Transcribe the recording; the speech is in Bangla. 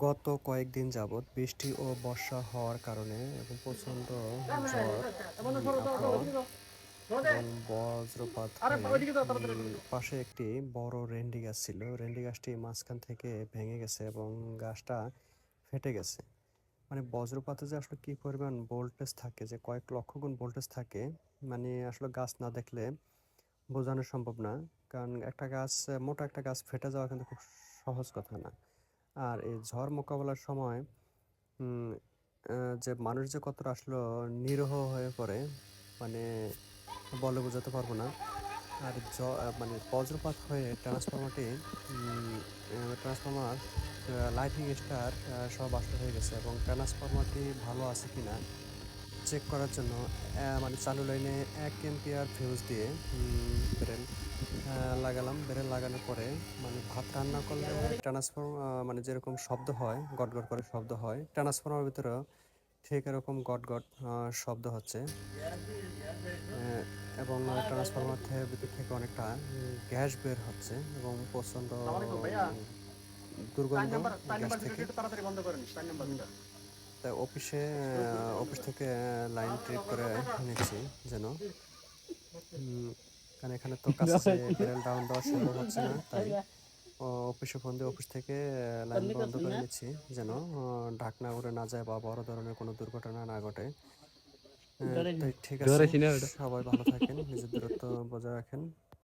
গত কয়েকদিন যাবৎ বৃষ্টি ও বর্ষা হওয়ার কারণে এবং প্রচণ্ড ঝড়, আবহাওয়া এবং বজ্রপাত হয়ে পাশে একটি বড় রেন্ডি গাছ ছিল। রেন্ডি গাছটি মাঝখান থেকে ভেঙে গেছে এবং গাছটা ফেটে গেছে। মানে বজ্রপাতে যে আসলে কি পরিমাণ ভোল্টেজ থাকে, যে কয়েক লক্ষ গুণ ভোল্টেজ থাকে, মানে আসলে গাছ না দেখলে বোঝানো সম্ভব না। কারণ একটা গাছ, মোটা একটা গাছ ফেটে যাওয়া কিন্তু খুব সহজ কথা না। আর এই ঝড় মোকাবেলার সময় উম, যে মানুষ যে কতটা আসলে নিরীহ হয়ে পড়ে, মানে বলে বোঝাতে পারবো না। আর মানে বজ্রপাত হয়ে ট্রান্সফরমার লাইটিং স্টার সব আসলে হয়ে গেছে এবং ট্রান্সফরমারটি ভালো আছে কিনা চেক করার জন্য মানে চালু লাইনে 1 এম্পিয়ার ফিউজ দিয়ে বেরেল লাগালাম। বেরেল লাগানোর পরে মানে ভাত রান্না করলে মানে যেরকম শব্দ হয়, গট গট করে শব্দ হয়, ট্রান্সফরমার ভিতরেও ঠিক এরকম গট গট শব্দ হচ্ছে। এবং ট্রান্সফরমার ভিতর থেকে অনেকটা গ্যাস বের হচ্ছে এবং প্রচণ্ড দুর্গন্ধ গ্যাস থেকে। তাই অফিস থেকে লাইন ট্রিপ করে এনেছি যেন, কারণ এখানে তো কাছে যে বেরেল ডাউন দেওয়া সম্ভব হচ্ছে না। তাই অফিসে ফোন দিয়ে অফিস থেকে লাইন বন্ধ করে নিচ্ছি যেন ঢাকনা উড়ে না যায় বা বড় ধরনের কোনো দুর্ঘটনা না ঘটে। তাই ঠিক আছে, সবাই ভালো থাকেন, নিজের দূরত্ব বজায় রাখেন।